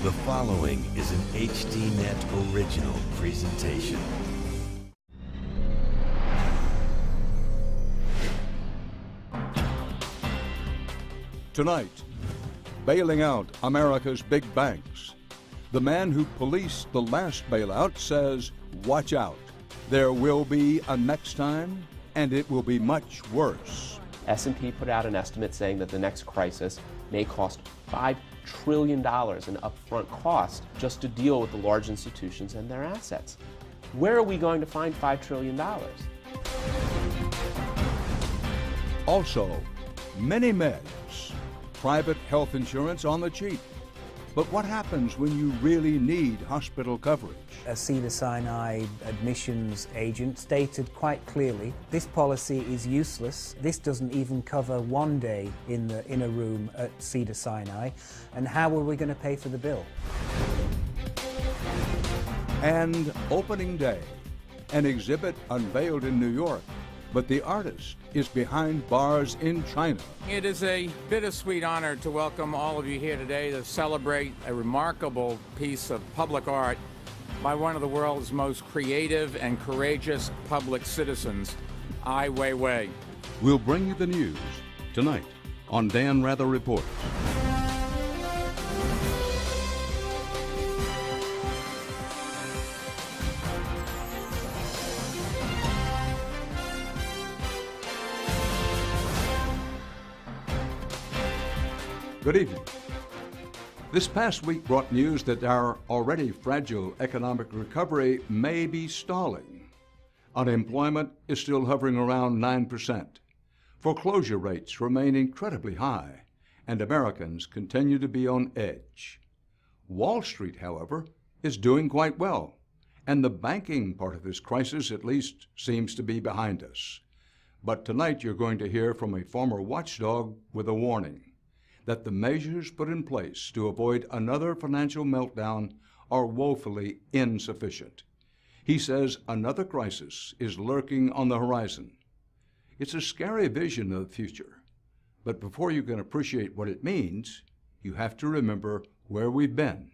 The following is an HDNet original presentation. Tonight, bailing out America's big banks. The man who policed the last bailout says, watch out. There will be a next time, and it will be much worse. S&P put out an estimate saying that the next crisis may cost $5 trillion in upfront cost just to deal with the large institutions and their assets. Where are we going to find $5 trillion? Also, many meds, private health insurance on the cheap. But what happens when you really need hospital coverage? A Cedars-Sinai admissions agent stated quite clearly, this policy is useless. This doesn't even cover one day in a room at Cedars-Sinai. And how are we going to pay for the bill? And opening day, an exhibit unveiled in New York, but the artist is behind bars in China. It is a bittersweet honor to welcome all of you here today to celebrate a remarkable piece of public art by one of the world's most creative and courageous public citizens, Ai Weiwei. We'll bring you the news tonight on Dan Rather Reports. Good evening. This past week brought news that our already fragile economic recovery may be stalling. Unemployment is still hovering around 9%. Foreclosure rates remain incredibly high, and Americans continue to be on edge. Wall Street, however, is doing quite well, and the banking part of this crisis at least seems to be behind us. But tonight you're going to hear from a former watchdog with a warning that the measures put in place to avoid another financial meltdown are woefully insufficient. He says another crisis is lurking on the horizon. It's a scary vision of the future, but before you can appreciate what it means, you have to remember where we've been.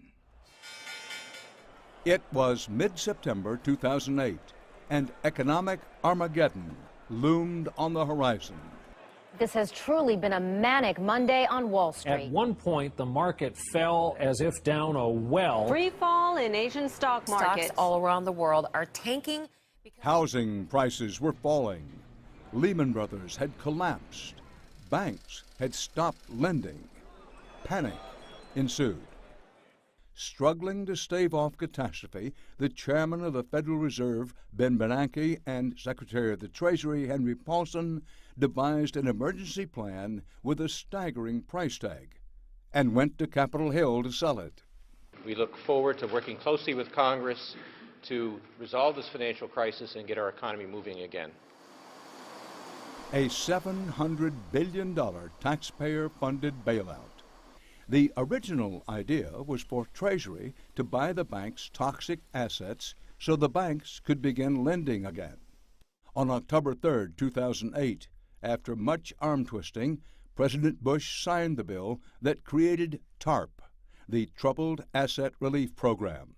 It was mid-September 2008, and economic Armageddon loomed on the horizon. This has truly been a manic Monday on Wall Street. At one point, the market fell as if down a well. Free fall in Asian stock markets. Stocks all around the world are tanking. Housing prices were falling. Lehman Brothers had collapsed. Banks had stopped lending. Panic ensued. Struggling to stave off catastrophe, the chairman of the Federal Reserve, Ben Bernanke, and Secretary of the Treasury, Henry Paulson, devised an emergency plan with a staggering price tag and went to Capitol Hill to sell it. We look forward to working closely with Congress to resolve this financial crisis and get our economy moving again. A $700 billion taxpayer-funded bailout. The original idea was for Treasury to buy the bank's toxic assets so the banks could begin lending again. On October 3, 2008, after much arm-twisting, President Bush signed the bill that created TARP, the Troubled Asset Relief Program.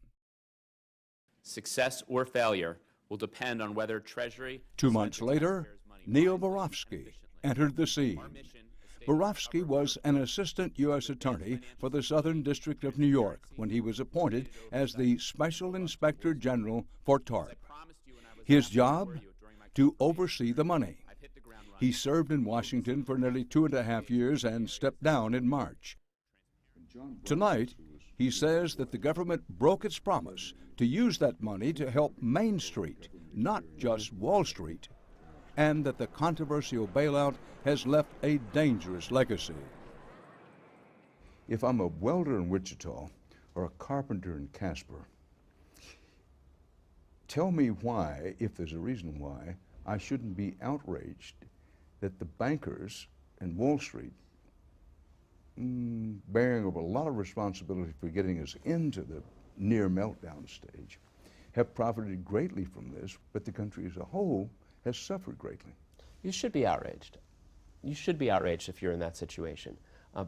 Success or failure will depend on whether Treasury... 2 months later, Neil Barofsky entered the scene. Barofsky was an assistant U.S. attorney for the Southern District of New York when he was appointed as the Special Inspector General for TARP. His job? To oversee the money. He served in Washington for nearly 2.5 years and stepped down in March. Tonight, he says that the government broke its promise to use that money to help Main Street, not just Wall Street, and that the controversial bailout has left a dangerous legacy. If I'm a welder in Wichita or a carpenter in Casper, tell me why, if there's a reason why, I shouldn't be outraged that the bankers and Wall Street, bearing a lot of responsibility for getting us into the near meltdown stage, have profited greatly from this, but the country as a whole has suffered greatly. You should be outraged. You should be outraged if you're in that situation.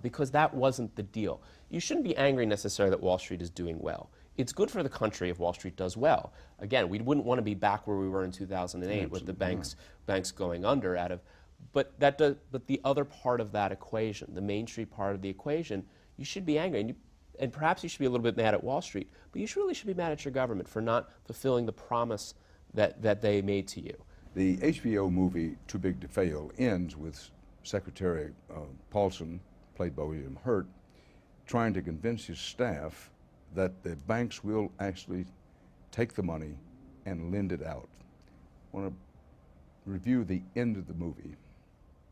because that wasn't the deal. You shouldn't be angry necessarily that Wall Street is doing well. It's good for the country if Wall Street does well. Again, we wouldn't want to be back where we were in 2008 with the banks going under but the other part of that equation, the Main Street part of the equation, you should be angry. And perhaps you should be a little bit mad at Wall Street, but you really should be mad at your government for not fulfilling the promise that they made to you. The HBO movie Too Big to Fail ends with Secretary Paulson, played by William Hurt, trying to convince his staff that the banks will actually take the money and lend it out. I want to review the end of the movie,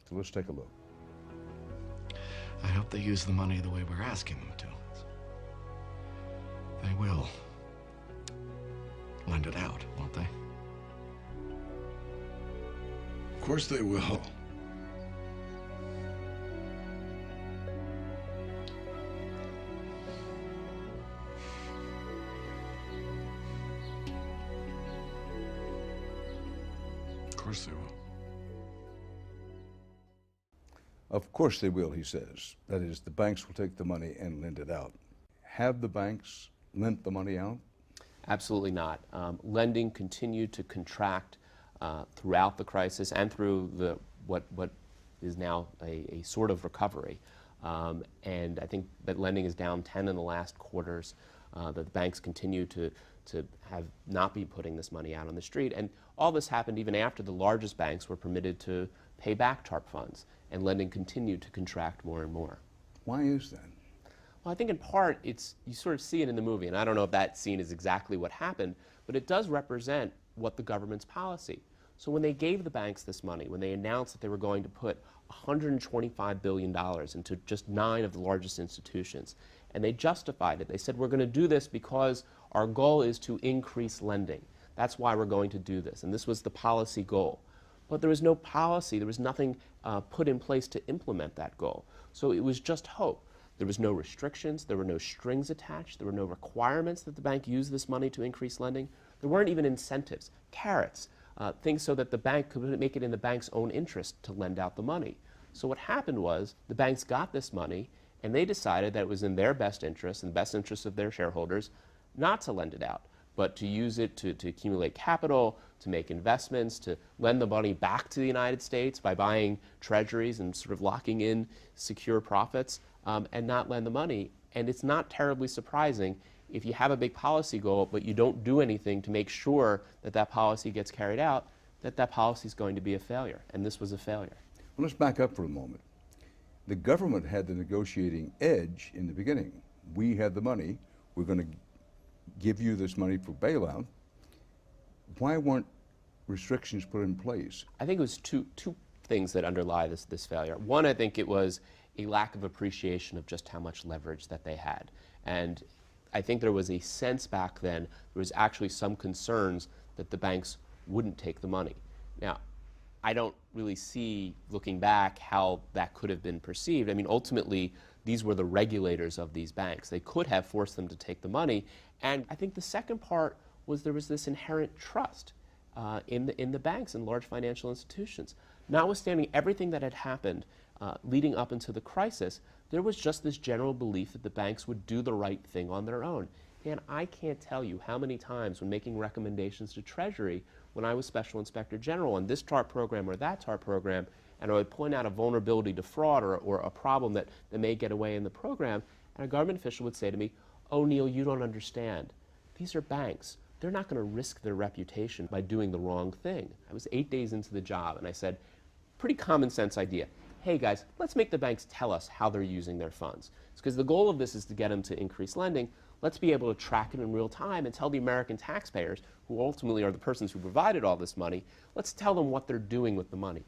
so let's take a look. I hope they use the money the way we're asking them to. They will lend it out, won't they? Of course they will. Of course they will. Of course they will, he says. That is, the banks will take the money and lend it out. Have the banks lent the money out? Absolutely not. Lending continued to contract throughout the crisis and through what is now a sort of recovery. And I think that lending is down 10 in the last quarters. The banks continue to have not been putting this money out on the street. And all this happened even after the largest banks were permitted to pay back TARP funds, and lending continued to contract more and more. Why is that? Well, I think in part you sort of see it in the movie, and I don't know if that scene is exactly what happened, but it does represent what the government's policy. So when they gave the banks this money, when they announced that they were going to put $125 billion into just 9 of the largest institutions, and they justified it. They said, we're going to do this because our goal is to increase lending. That's why we're going to do this, and this was the policy goal. But there was no policy, there was nothing put in place to implement that goal. So it was just hope. There was no restrictions, there were no strings attached, there were no requirements that the bank use this money to increase lending. There weren't even incentives, carrots, things so that the bank could make it in the bank's own interest to lend out the money. So what happened was the banks got this money and they decided that it was in their best interest, in the best interest of their shareholders, not to lend it out, but to use it to accumulate capital, to make investments, to lend the money back to the United States by buying treasuries and sort of locking in secure profits, and not lend the money. And it's not terribly surprising if you have a big policy goal, but you don't do anything to make sure that that policy gets carried out, that policy is going to be a failure. And this was a failure. Well, let's back up for a moment. The government had the negotiating edge in the beginning. We had the money. We're going to give you this money for bailout. Why weren't restrictions put in place? I think it was two things that underlie this failure. One, I think it was a lack of appreciation of just how much leverage that they had. And I think there was a sense back then, there was actually some concerns that the banks wouldn't take the money. Now, I don't really see, looking back, how that could have been perceived. I mean, ultimately, these were the regulators of these banks. They could have forced them to take the money. And I think the second part was there was this inherent trust in the banks and large financial institutions. Notwithstanding everything that had happened leading up into the crisis, there was just this general belief that the banks would do the right thing on their own. Dan, I can't tell you how many times when making recommendations to Treasury, when I was Special Inspector General on this TARP program or that TARP program, and I would point out a vulnerability to fraud or a problem that may get away in the program, and a government official would say to me, "Oh, Neil, you don't understand. These are banks. They're not going to risk their reputation by doing the wrong thing." I was 8 days into the job, and I said, pretty common sense idea. Hey guys, let's make the banks tell us how they're using their funds. Because the goal of this is to get them to increase lending. Let's be able to track it in real time and tell the American taxpayers, who ultimately are the persons who provided all this money, let's tell them what they're doing with the money.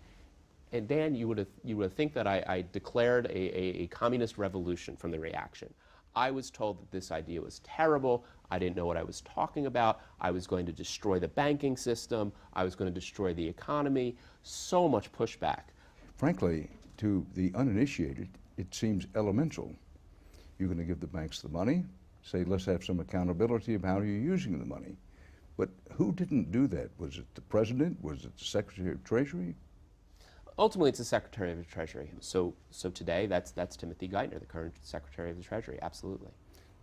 And Dan, you would think that I declared a communist revolution from the reaction. I was told that this idea was terrible. I didn't know what I was talking about. I was going to destroy the banking system. I was going to destroy the economy. So much pushback. Frankly, to the uninitiated, it seems elemental. You're going to give the banks the money, say, let's have some accountability of how you're using the money. But who didn't do that? Was it the president? Was it the Secretary of Treasury? Ultimately, it's the Secretary of the Treasury. So today, that's Timothy Geithner, the current Secretary of the Treasury, absolutely.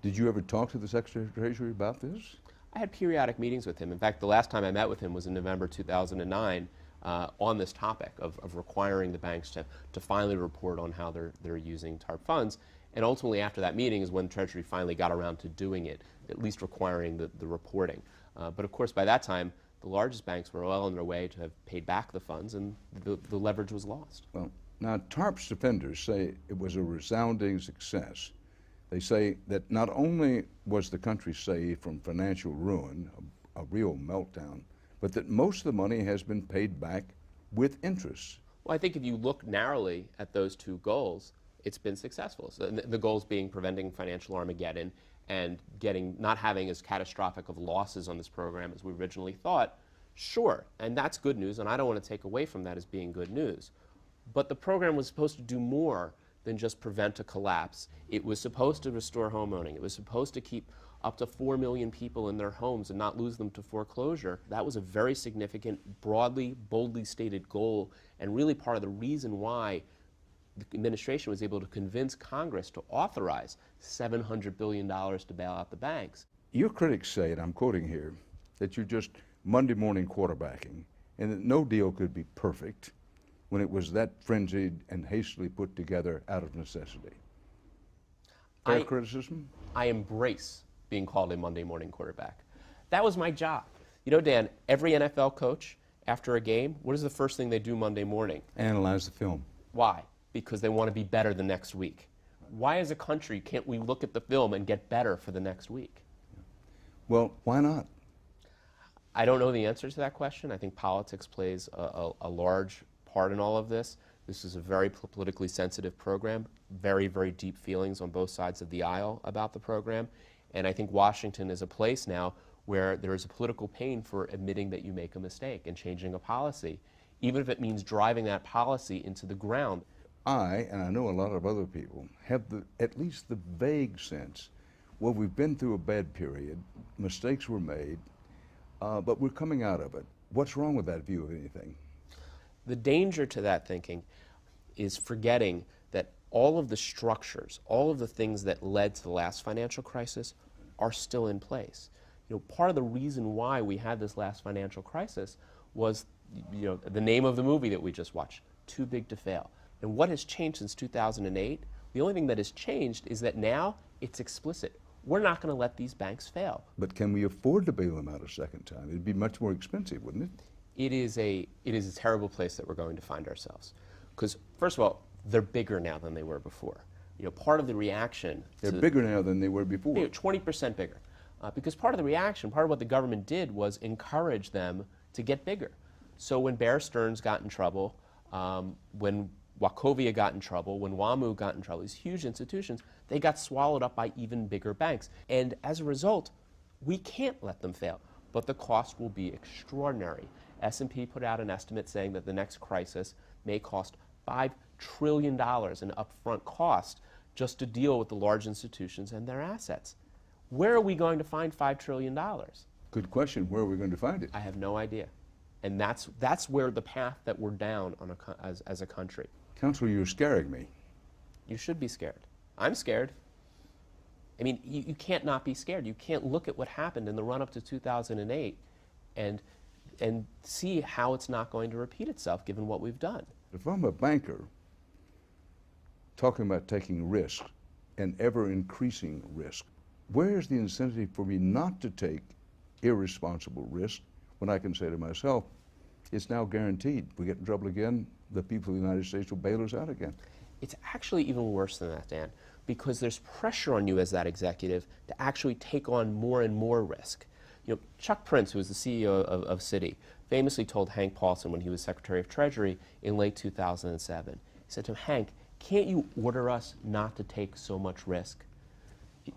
Did you ever talk to the Secretary of the Treasury about this? I had periodic meetings with him. In fact, the last time I met with him was in November 2009 on this topic of requiring the banks to finally report on how they're using TARP funds. And ultimately, after that meeting is when Treasury finally got around to doing it, at least requiring the reporting. But of course, by that time, the largest banks were well on their way to have paid back the funds, and the leverage was lost. Well, now TARP's defenders say it was a resounding success. They say that not only was the country saved from financial ruin, a real meltdown, but that most of the money has been paid back with interest. Well, I think if you look narrowly at those two goals, it's been successful. So the goals being preventing financial Armageddon and not having as catastrophic of losses on this program as we originally thought, sure, and that's good news, and I don't want to take away from that as being good news. But the program was supposed to do more than just prevent a collapse. It was supposed to restore home owning. It was supposed to keep up to 4 million people in their homes and not lose them to foreclosure. That was a very significant, broadly, boldly stated goal, and really part of the reason why the administration was able to convince Congress to authorize $700 billion to bail out the banks. Your critics say, and I'm quoting here, that you're just Monday morning quarterbacking and that no deal could be perfect when it was that frenzied and hastily put together out of necessity. Fair criticism? I embrace being called a Monday morning quarterback. That was my job. You know, Dan, every NFL coach, after a game, what is the first thing they do Monday morning? Analyze the film. Why? Because they want to be better the next week. Why as a country can't we look at the film and get better for the next week? Well, why not? I don't know the answer to that question. I think politics plays a large part in all of this. This is a very politically sensitive program, very, very deep feelings on both sides of the aisle about the program. And I think Washington is a place now where there is a political pain for admitting that you make a mistake and changing a policy, even if it means driving that policy into the ground. I, and I know a lot of other people, have at least the vague sense, well, we've been through a bad period, mistakes were made, but we're coming out of it. What's wrong with that view of anything? The danger to that thinking is forgetting that all of the structures, all of the things that led to the last financial crisis are still in place. You know, part of the reason why we had this last financial crisis was, you know, the name of the movie that we just watched, Too Big to Fail. And what has changed since 2008? The only thing that has changed is that now it's explicit. We're not going to let these banks fail. But can we afford to bail them out a second time? It'd be much more expensive, wouldn't it? It is a terrible place that we're going to find ourselves. Because, first of all, they're bigger now than they were before. You know, part of the reaction... They're bigger now than they were before. 20% bigger. Because part of the reaction, part of what the government did was encourage them to get bigger. So when Bear Stearns got in trouble, when Wachovia got in trouble, when WAMU got in trouble, these huge institutions, they got swallowed up by even bigger banks. And as a result, we can't let them fail. But the cost will be extraordinary. S&P put out an estimate saying that the next crisis may cost $5 trillion in upfront cost just to deal with the large institutions and their assets. Where are we going to find $5 trillion? Good question. Where are we going to find it? I have no idea. And that's where the path that we're down on as a country. Counselor, you're scaring me. You should be scared. I'm scared. I mean, you can't not be scared. You can't look at what happened in the run-up to 2008 and see how it's not going to repeat itself given what we've done. If I'm a banker talking about taking risk and ever-increasing risk, where's the incentive for me not to take irresponsible risk when I can say to myself, it's now guaranteed. If we get in trouble again, the people of the United States will bail us out again. It's actually even worse than that, Dan, because there's pressure on you as that executive to actually take on more and more risk. You know, Chuck Prince, who was the CEO of Citi, famously told Hank Paulson when he was Secretary of Treasury in late 2007, he said to him, Hank, can't you order us not to take so much risk?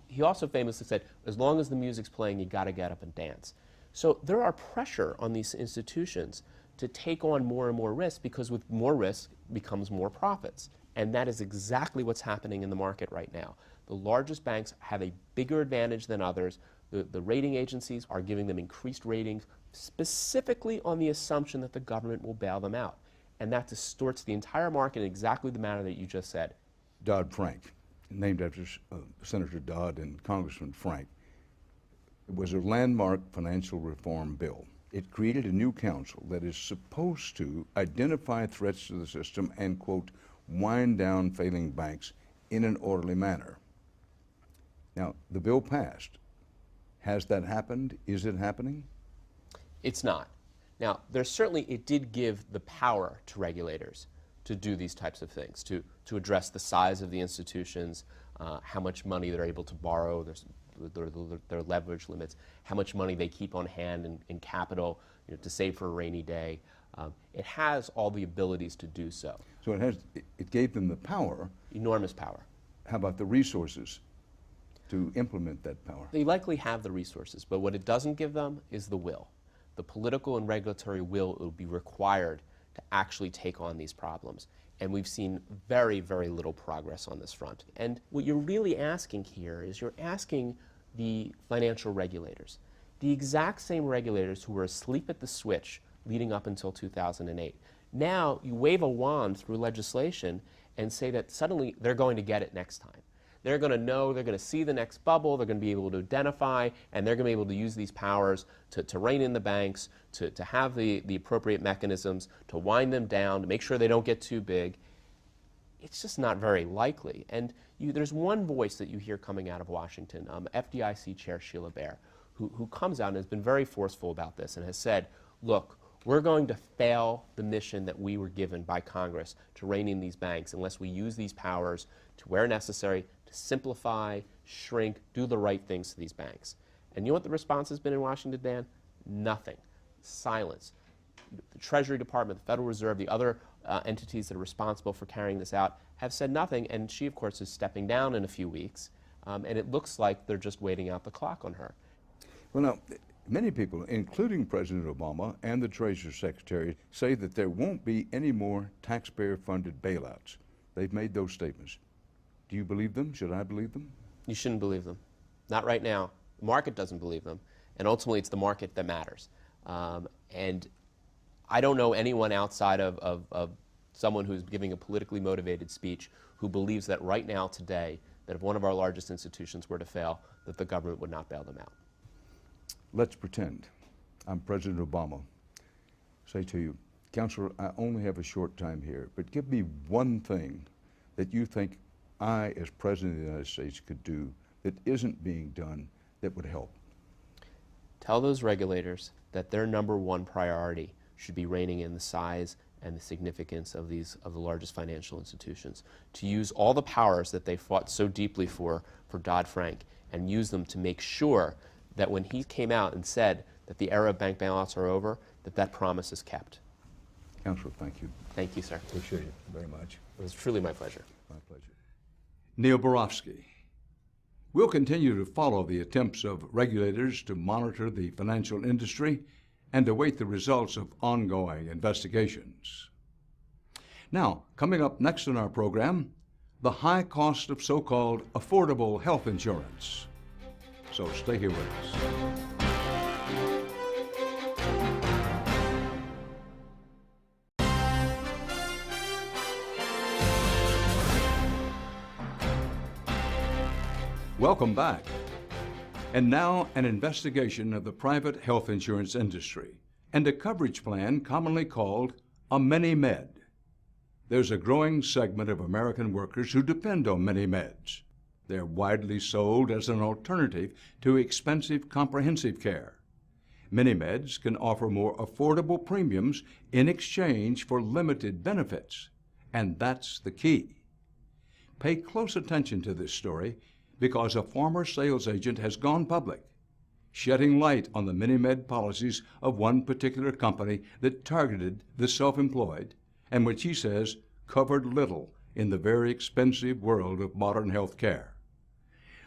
He also famously said, as long as the music's playing, you got to get up and dance. So there are pressure on these institutions to take on more and more risk because with more risk becomes more profits. And that is exactly what's happening in the market right now. The largest banks have a bigger advantage than others. The rating agencies are giving them increased ratings specifically on the assumption that the government will bail them out. and that distorts the entire market in exactly the manner that you just said. Dodd-Frank, named after Senator Dodd and Congressman Frank, it was a landmark financial reform bill. It created a new council that is supposed to identify threats to the system and, quote, wind down failing banks in an orderly manner. Now, the bill passed. Has that happened? Is it happening? It's not. Now, it did give the power to regulators to do these types of things, to address the size of the institutions, how much money they're able to borrow, their leverage limits, how much money they keep on hand in capital, to save for a rainy day. It has all the abilities to do so. So it gave them the power. Enormous power. How about the resources to implement that power? They likely have the resources, but what it doesn't give them is the will. The political and regulatory will will be required to actually take on these problems. And we've seen very, very little progress on this front. And what you're really asking here is you're asking the financial regulators, the exact same regulators who were asleep at the switch leading up until 2008. Now you wave a wand through legislation and say that suddenly they're going to get it next time. They're going to know, they're going to see the next bubble, they're going to be able to identify, and they're going to be able to use these powers to rein in the banks, to have the appropriate mechanisms, to wind them down, to make sure they don't get too big. It's just not very likely. And there's one voice that you hear coming out of Washington, FDIC Chair Sheila Bair, who comes out and has been very forceful about this and has said, look, we're going to fail the mission that we were given by Congress to rein in these banks unless we use these powers to, where necessary, to simplify, shrink, do the right things to these banks. And you know what the response has been in Washington, Dan? Nothing. Silence. The Treasury Department, the Federal Reserve, the other entities that are responsible for carrying this out have said nothing, and she, of course, is stepping down in a few weeks, and it looks like they're just waiting out the clock on her. Well, now, many people, including President Obama and the Treasury Secretary, say that there won't be any more taxpayer-funded bailouts. They've made those statements. Do you believe them? Should I believe them? You shouldn't believe them. Not right now. The market doesn't believe them, and ultimately it's the market that matters. And I don't know anyone outside of someone who's giving a politically motivated speech who believes that right now, today, that if one of our largest institutions were to fail, that the government would not bail them out. Let's pretend I'm President Obama. Say to you, Counselor, I only have a short time here, but give me one thing that you think I, as President of the United States, could do that isn't being done that would help. Tell those regulators that their #1 priority should be reining in the size and the significance of the largest financial institutions, to use all the powers that they fought so deeply for Dodd-Frank, and use them to make sure that when he came out and said that the era of bank bailouts are over, that promise is kept. Counselor, thank you. Thank you, sir. Appreciate it very much. It was truly my pleasure. My pleasure. Neil Borofsky. We'll continue to follow the attempts of regulators to monitor the financial industry and await the results of ongoing investigations. Now, coming up next in our program, the high cost of so-called affordable health insurance. So stay here with us. Welcome back. And now an investigation of the private health insurance industry and a coverage plan commonly called a mini-med. There's a growing segment of American workers who depend on mini-meds. They're widely sold as an alternative to expensive comprehensive care. Mini-meds can offer more affordable premiums in exchange for limited benefits, and that's the key. Pay close attention to this story because a former sales agent has gone public, shedding light on the mini-med policies of one particular company that targeted the self-employed and which he says covered little in the very expensive world of modern health care.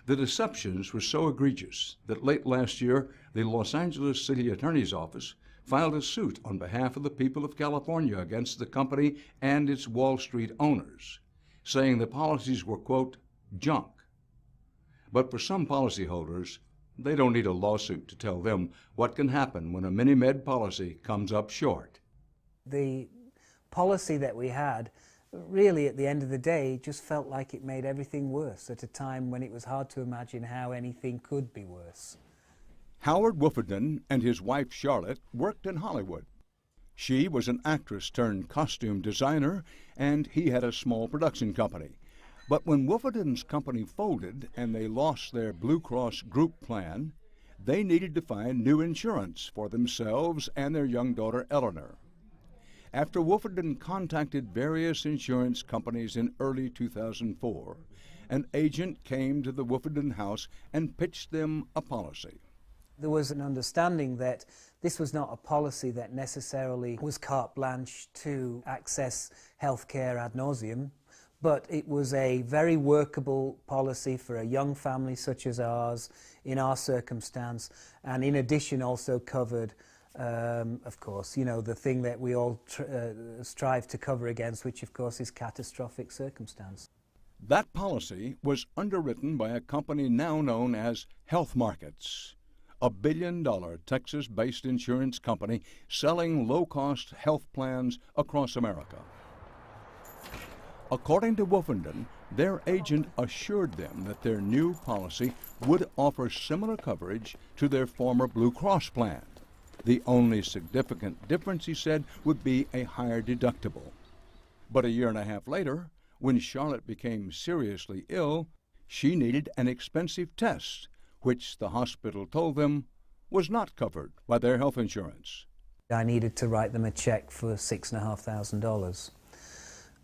The deceptions were so egregious that late last year, the Los Angeles City Attorney's Office filed a suit on behalf of the people of California against the company and its Wall Street owners, saying the policies were, quote, junk. But for some policyholders, they don't need a lawsuit to tell them what can happen when a mini-med policy comes up short. The policy that we had, really at the end of the day, just felt like it made everything worse at a time when it was hard to imagine how anything could be worse. Howard Wolfenden and his wife Charlotte worked in Hollywood. She was an actress turned costume designer, and he had a small production company. But when Wolfenden's company folded and they lost their Blue Cross group plan, they needed to find new insurance for themselves and their young daughter Eleanor. After Wolfenden contacted various insurance companies in early 2004, an agent came to the Wolfenden house and pitched them a policy. There was an understanding that this was not a policy that necessarily was carte blanche to access health care ad nauseum, but it was a very workable policy for a young family such as ours, in our circumstance, and in addition also covered, of course, you know, the thing that we all strive to cover against, which of course is catastrophic circumstance. That policy was underwritten by a company now known as Health Markets, a billion-dollar Texas-based insurance company selling low-cost health plans across America. According to Wolfenden, their agent assured them that their new policy would offer similar coverage to their former Blue Cross plan. The only significant difference, he said, would be a higher deductible. But a year and a half later, when Charlotte became seriously ill, she needed an expensive test, which the hospital told them was not covered by their health insurance. I needed to write them a check for $6,500,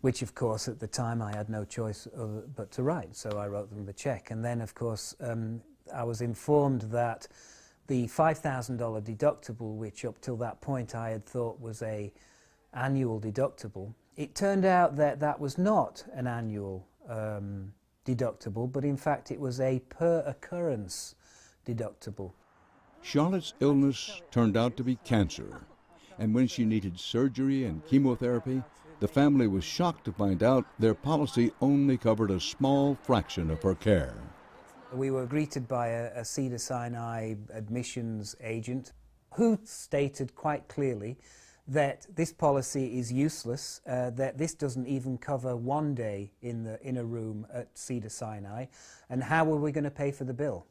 which of course at the time I had no choice but to write, so I wrote them the check. And then of course I was informed that the $5,000 deductible, which up till that point I had thought was an annual deductible, it turned out that that was not an annual deductible, but in fact it was a per occurrence deductible. Charlotte's illness turned out to be cancer, and when she needed surgery and chemotherapy, the family was shocked to find out their policy only covered a small fraction of her care. We were greeted by a Cedars-Sinai admissions agent who stated quite clearly that this policy is useless, that this doesn't even cover one day in a room at Cedars-Sinai, and how are we going to pay for the bill?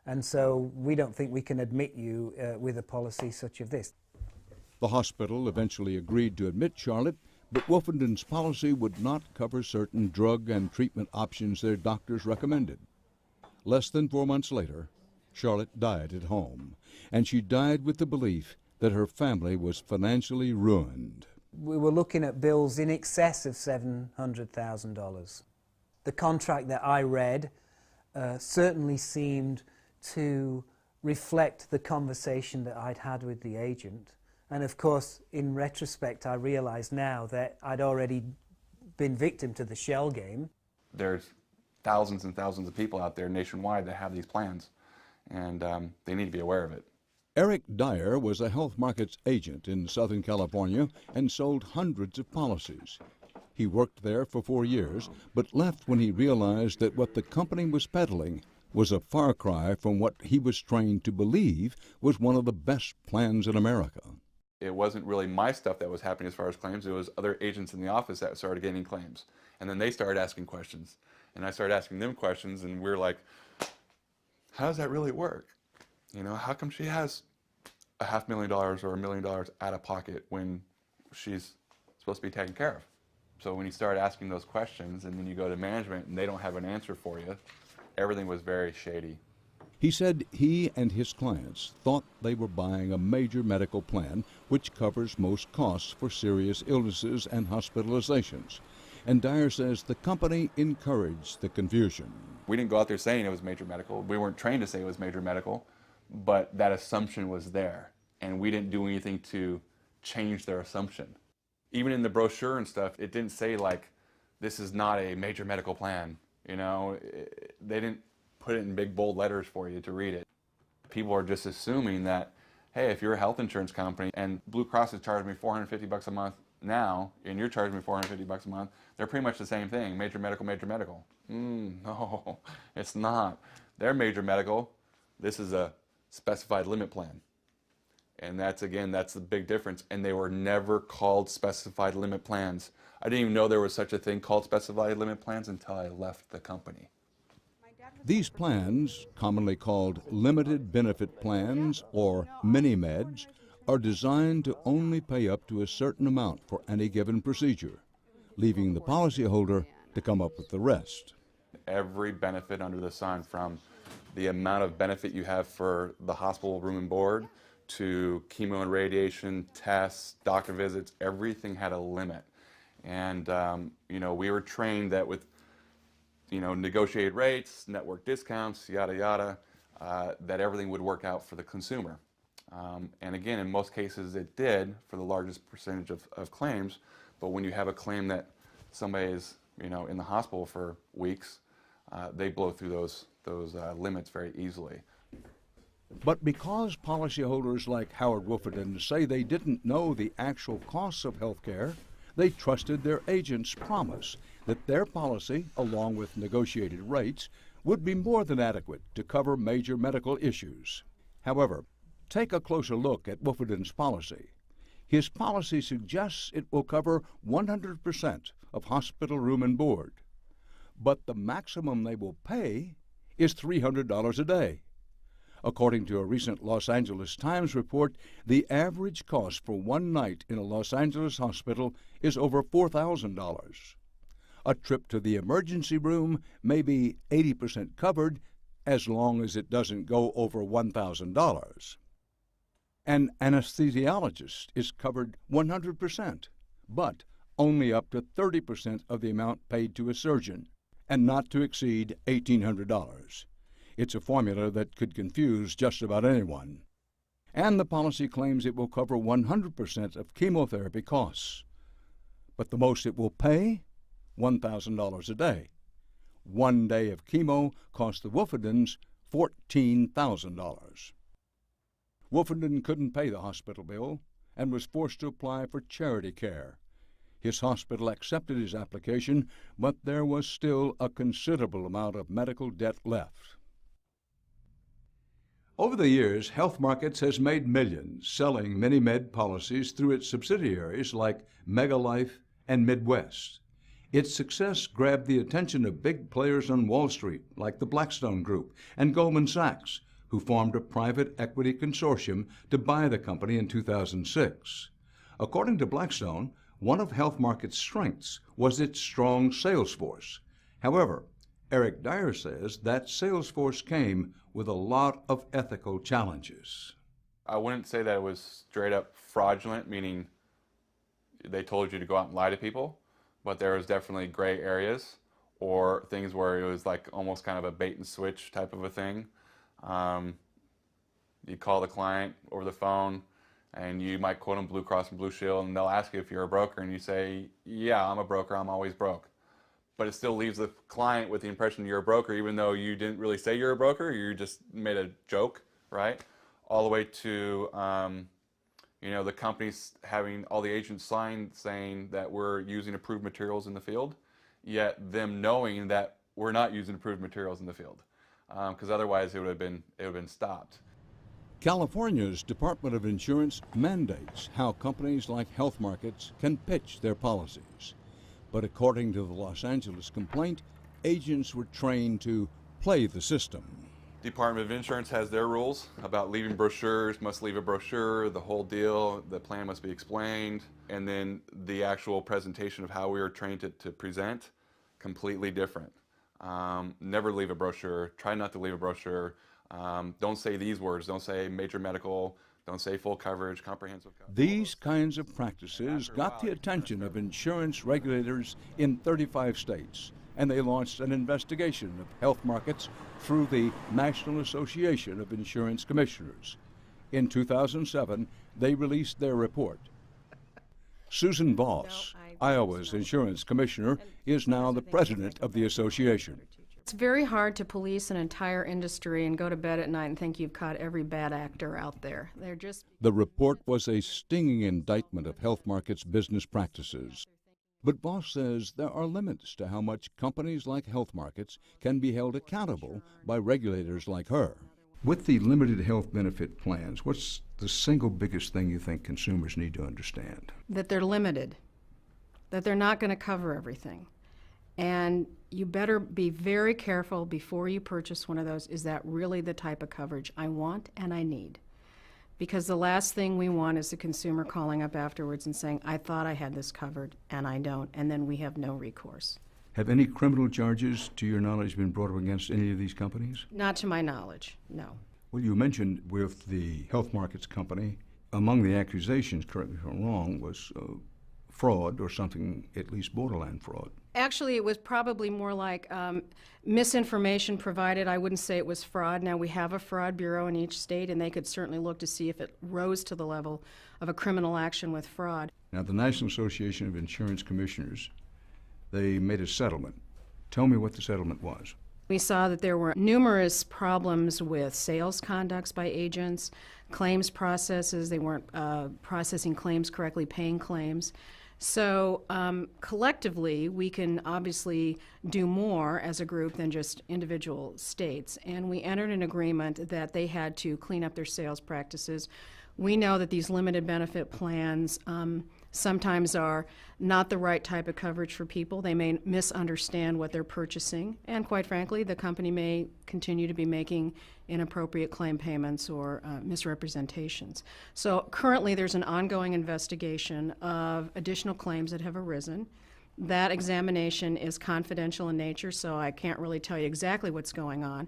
And so we don't think we can admit you with a policy such as this. The hospital eventually agreed to admit Charlotte, but Wolfenden's policy would not cover certain drug and treatment options their doctors recommended. Less than 4 months later, Charlotte died at home, and she died with the belief that her family was financially ruined. We were looking at bills in excess of $700,000. The contract that I read certainly seemed to reflect the conversation that I'd had with the agent. And of course, in retrospect, I realize now that I'd already been victim to the shell game. There's thousands and thousands of people out there nationwide that have these plans, and they need to be aware of it. Eric Dyer was a Health Markets agent in Southern California and sold hundreds of policies. He worked there for 4 years, but left when he realized that what the company was peddling was a far cry from what he was trained to believe was one of the best plans in America. It wasn't really my stuff that was happening as far as claims. It was other agents in the office that started getting claims. And then they started asking questions. And I started asking them questions, and we're like, how does that really work? You know, how come she has $500,000 or $1 million out of pocket when she's supposed to be taken care of? So when you start asking those questions and then you go to management and they don't have an answer for you, everything was very shady. He said he and his clients thought they were buying a major medical plan which covers most costs for serious illnesses and hospitalizations. And Dyer says the company encouraged the confusion. We didn't go out there saying it was major medical. We weren't trained to say it was major medical, but that assumption was there. And we didn't do anything to change their assumption. Even in the brochure and stuff, it didn't say like, this is not a major medical plan. You know, they didn't put it in big bold letters for you to read it. People are just assuming that, hey, if you're a health insurance company and Blue Cross is charging me $450 a month now, and you're charging me $450 a month, they're pretty much the same thing, major medical, major medical. No, it's not. They're major medical. This is a specified limit plan. And that's the big difference. And they were never called specified limit plans. I didn't even know there was such a thing called specified limit plans until I left the company. These plans, commonly called limited benefit plans or mini-meds, are designed to only pay up to a certain amount for any given procedure, leaving the policyholder to come up with the rest. Every benefit under the sun, from the amount of benefit you have for the hospital room and board to chemo and radiation, tests, doctor visits, everything had a limit. And we were trained that with negotiated rates, network discounts, yada yada, that everything would work out for the consumer. And again, in most cases it did for the largest percentage of claims, but when you have a claim that somebody is in the hospital for weeks, they blow through those limits very easily. But because policyholders like Howard Wolfenden say they didn't know the actual costs of health care, they trusted their agent's promise that their policy, along with negotiated rates, would be more than adequate to cover major medical issues. However, take a closer look at Wolfenden's policy. His policy suggests it will cover 100% of hospital room and board, but the maximum they will pay is $300 a day. According to a recent Los Angeles Times report, the average cost for one night in a Los Angeles hospital is over $4,000. A trip to the emergency room may be 80% covered as long as it doesn't go over $1,000. An anesthesiologist is covered 100%, but only up to 30% of the amount paid to a surgeon, and not to exceed $1,800. It's a formula that could confuse just about anyone. And the policy claims it will cover 100% of chemotherapy costs. But the most it will pay? $1,000 a day. One day of chemo cost the Wolfendens $14,000. Wolfenden couldn't pay the hospital bill and was forced to apply for charity care. His hospital accepted his application, but there was still a considerable amount of medical debt left. Over the years, Health Markets has made millions selling mini-med policies through its subsidiaries like Megalife and Midwest. Its success grabbed the attention of big players on Wall Street like the Blackstone Group and Goldman Sachs, who formed a private equity consortium to buy the company in 2006. According to Blackstone, one of Health Market's strengths was its strong sales force. However, Eric Dyer says that sales force came with a lot of ethical challenges. I wouldn't say that it was straight up fraudulent, meaning they told you to go out and lie to people, but there was definitely gray areas or things where it was like almost kind of a bait and switch type of a thing. You call the client over the phone and you might quote them Blue Cross and Blue Shield, and they'll ask you if you're a broker, and you say, yeah, I'm a broker, I'm always broke. But it still leaves the client with the impression you're a broker, even though you didn't really say you're a broker, you just made a joke, right? All the way to, the companies having all the agents sign saying that we're using approved materials in the field, yet them knowing that we're not using approved materials in the field, because otherwise it would have been stopped. California's Department of Insurance mandates how companies like Health Markets can pitch their policies. But according to the Los Angeles complaint, agents were trained to play the system. Department of Insurance has their rules about leaving brochures, must leave a brochure, the whole deal, the plan must be explained, and then the actual presentation of how we were trained to present, completely different. Never leave a brochure, try not to leave a brochure, don't say these words, don't say major medical, don't say full coverage, comprehensive coverage. These kinds of practices got the attention of insurance regulators in 35 states, and they launched an investigation of Health Markets through the National Association of Insurance Commissioners. In 2007, they released their report. Susan Voss, Iowa's insurance commissioner, is now the president of the association. It's very hard to police an entire industry and go to bed at night and think you've caught every bad actor out there. The report was a stinging indictment of Health Markets' business practices. But Voss says there are limits to how much companies like Health Markets can be held accountable by regulators like her. With the limited health benefit plans, what's the single biggest thing you think consumers need to understand? That they're limited, that they're not going to cover everything. And you better be very careful before you purchase one of those. Is that really the type of coverage I want and I need? Because the last thing we want is the consumer calling up afterwards and saying, I thought I had this covered and I don't, and then we have no recourse. Have any criminal charges, to your knowledge, been brought up against any of these companies? Not to my knowledge, no. Well, you mentioned with the Health Markets Company, among the accusations, correct me if I'm wrong, was fraud or something at least borderline fraud. Actually, it was probably more like misinformation provided. I wouldn't say it was fraud. Now, we have a fraud bureau in each state, and they could certainly look to see if it rose to the level of a criminal action with fraud. Now, the National Association of Insurance Commissioners, they made a settlement. Tell me what the settlement was. We saw that there were numerous problems with sales conducts by agents, claims processes. They weren't processing claims correctly, paying claims. So collectively, we can obviously do more as a group than just individual states. And we entered an agreement that they had to clean up their sales practices. We know that these limited benefit plans sometimes are not the right type of coverage for people. They may misunderstand what they're purchasing, and quite frankly, the company may continue to be making inappropriate claim payments or misrepresentations. So currently there's an ongoing investigation of additional claims that have arisen. That examination is confidential in nature, so I can't really tell you exactly what's going on,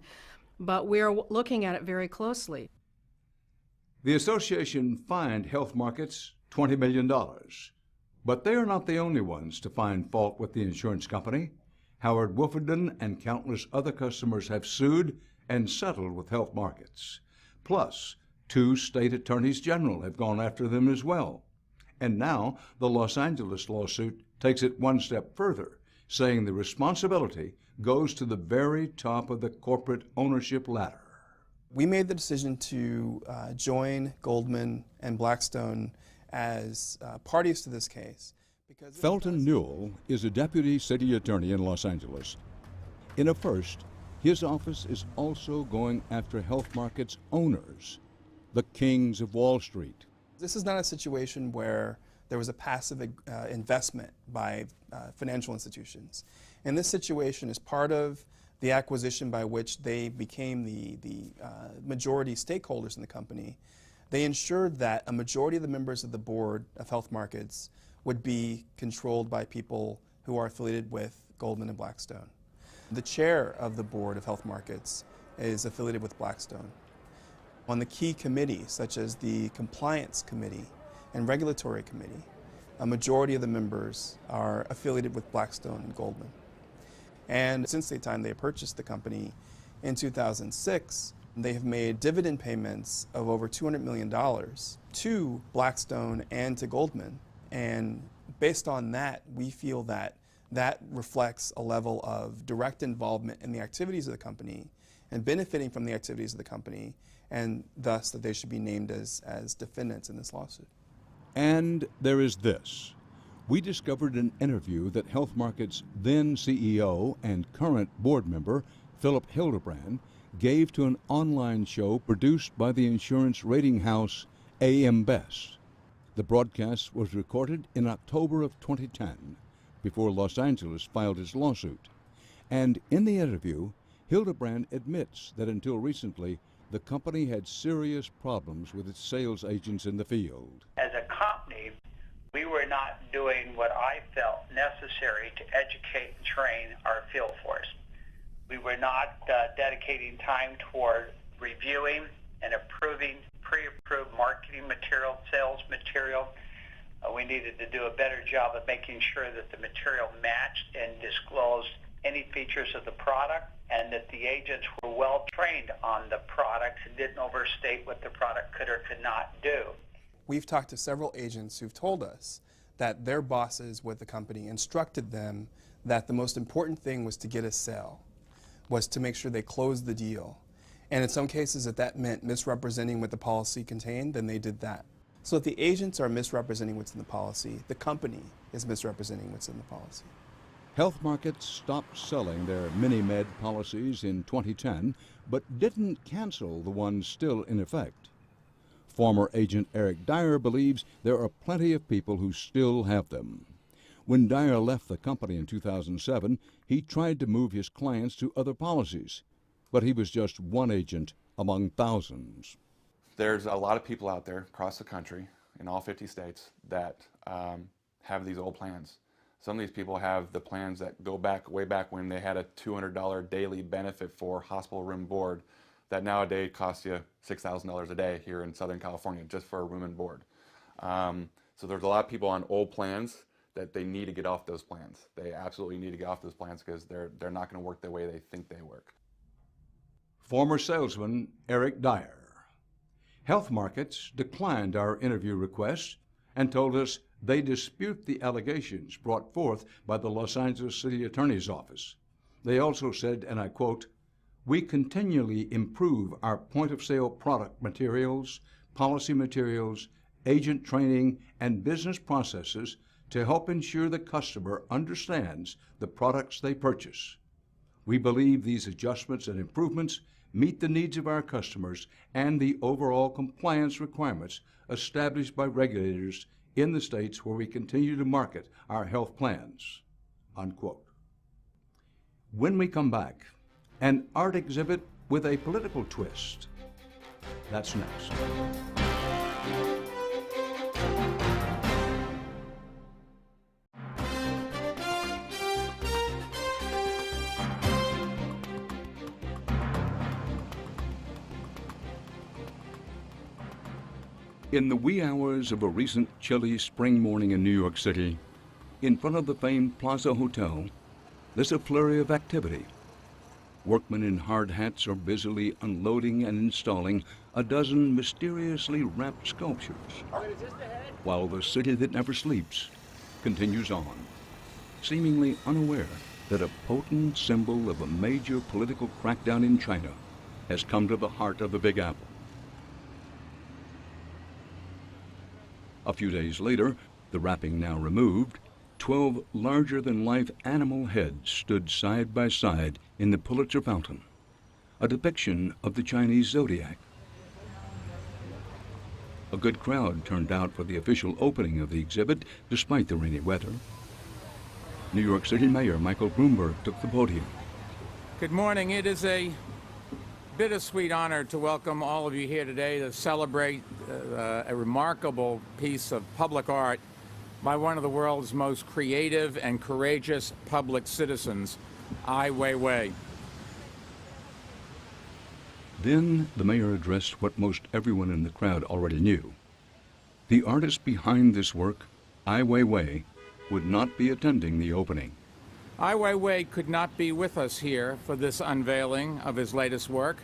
but we're looking at it very closely. The association fined Health Markets $20 million. But they are not the only ones to find fault with the insurance company. Howard Wolfenden and countless other customers have sued and settled with Health Markets. Plus, 2 state attorneys general have gone after them as well. And now the Los Angeles lawsuit takes it one step further, saying the responsibility goes to the very top of the corporate ownership ladder. We made the decision to join Goldman and Blackstone as parties to this case. Felton Newell is a deputy city attorney in Los Angeles. In a first, his office is also going after Health Markets owners, the kings of Wall Street. This is not a situation where there was a passive investment by financial institutions. And this situation is part of the acquisition by which they became the majority stakeholders in the company. They ensured that a majority of the members of the board of Health Markets would be controlled by people who are affiliated with Goldman and Blackstone. The chair of the board of Health Markets is affiliated with Blackstone. On the key committees, such as the Compliance Committee and Regulatory Committee, a majority of the members are affiliated with Blackstone and Goldman. And since the time they purchased the company in 2006, they have made dividend payments of over $200 million to Blackstone and to Goldman. And based on that, we feel that that reflects a level of direct involvement in the activities of the company and benefiting from the activities of the company, and thus that they should be named as defendants in this lawsuit. And there is this. We discovered an interview that Health Markets' then CEO and current board member, Philip Hildebrand, gave to an online show produced by the insurance rating house AM Best. The broadcast was recorded in October of 2010, before Los Angeles filed its lawsuit. And in the interview, Hildebrand admits that until recently, the company had serious problems with its sales agents in the field. As a company, we were not doing what I felt necessary to educate and train our field force. We were not dedicating time toward reviewing and approving pre-approved marketing material, sales material. We needed to do a better job of making sure that the material matched and disclosed any features of the product, and that the agents were well trained on the product and didn't overstate what the product could or could not do. We've talked to several agents who've told us that their bosses with the company instructed them that the most important thing was to get a sale, was to make sure they closed the deal. And in some cases, if that meant misrepresenting what the policy contained, then they did that. So if the agents are misrepresenting what's in the policy, the company is misrepresenting what's in the policy. Health markets stopped selling their mini-med policies in 2010, but didn't cancel the ones still in effect. Former agent Eric Dyer believes there are plenty of people who still have them. When Dyer left the company in 2007, he tried to move his clients to other policies, but he was just one agent among thousands. There's a lot of people out there across the country, in all 50 states, that have these old plans. Some of these people have the plans that go back, way back when they had a $200 daily benefit for hospital room board that nowadays costs you $6,000 a day here in Southern California just for a room and board. So there's a lot of people on old plans that they need to get off those plans. They absolutely need to get off those plans because they're not going to work the way they think they work. Former salesman Eric Dyer. Health markets declined our interview request and told us they dispute the allegations brought forth by the Los Angeles City Attorney's Office. They also said, and I quote, "We continually improve our point-of-sale product materials, policy materials, agent training, and business processes to help ensure the customer understands the products they purchase. We believe these adjustments and improvements meet the needs of our customers and the overall compliance requirements established by regulators in the states where we continue to market our health plans." Unquote. When we come back, an art exhibit with a political twist. That's next. In the wee hours of a recent chilly spring morning in New York City, in front of the famed Plaza Hotel, there's a flurry of activity. Workmen in hard hats are busily unloading and installing a dozen mysteriously wrapped sculptures, while the city that never sleeps continues on, seemingly unaware that a potent symbol of a major political crackdown in China has come to the heart of the Big Apple. A few days later, the wrapping now removed, 12 larger-than-life animal heads stood side by side in the Pulitzer Fountain, a depiction of the Chinese zodiac. A good crowd turned out for the official opening of the exhibit, despite the rainy weather. New York City Mayor Michael Bloomberg took the podium. Good morning. It is a bittersweet honor to welcome all of you here today to celebrate a remarkable piece of public art by one of the world's most creative and courageous public citizens, Ai Weiwei. Then the mayor addressed what most everyone in the crowd already knew. The artist behind this work, Ai Weiwei, would not be attending the opening. Ai Weiwei could not be with us here for this unveiling of his latest work.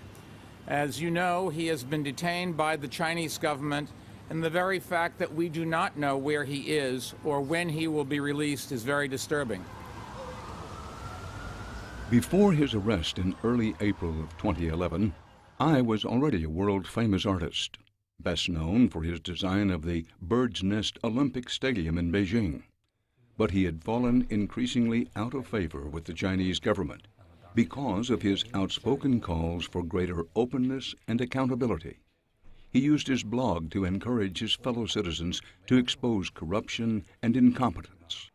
As you know, he has been detained by the Chinese government, and the very fact that we do not know where he is or when he will be released is very disturbing. Before his arrest in early April of 2011, Ai was already a world-famous artist, best known for his design of the Bird's Nest Olympic Stadium in Beijing. But he had fallen increasingly out of favor with the Chinese government because of his outspoken calls for greater openness and accountability. He used his blog to encourage his fellow citizens to expose corruption and incompetence.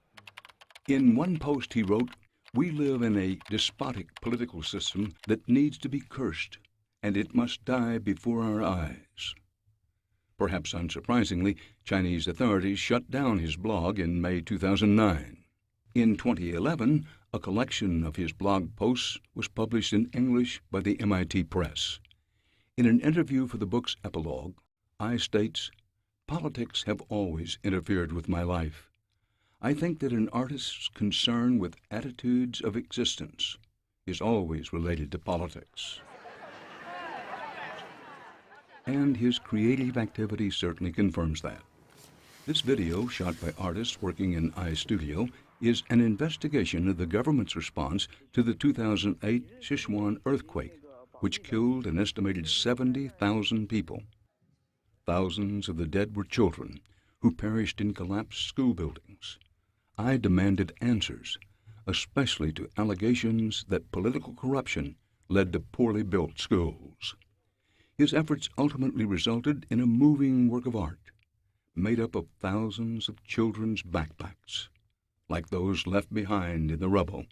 In one post he wrote, "We live in a despotic political system that needs to be cursed, and it must die before our eyes." Perhaps unsurprisingly, Chinese authorities shut down his blog in May 2009. In 2011, a collection of his blog posts was published in English by the MIT Press. In an interview for the book's epilogue, Ai states, "Politics have always interfered with my life. I think that an artist's concern with attitudes of existence is always related to politics." And his creative activity certainly confirms that. This video, shot by artists working in Ai's studio, is an investigation of the government's response to the 2008 Sichuan earthquake, which killed an estimated 70,000 people. Thousands of the dead were children who perished in collapsed school buildings. Ai demanded answers, especially to allegations that political corruption led to poorly built schools. His efforts ultimately resulted in a moving work of art, made up of thousands of children's backpacks, like those left behind in the rubble.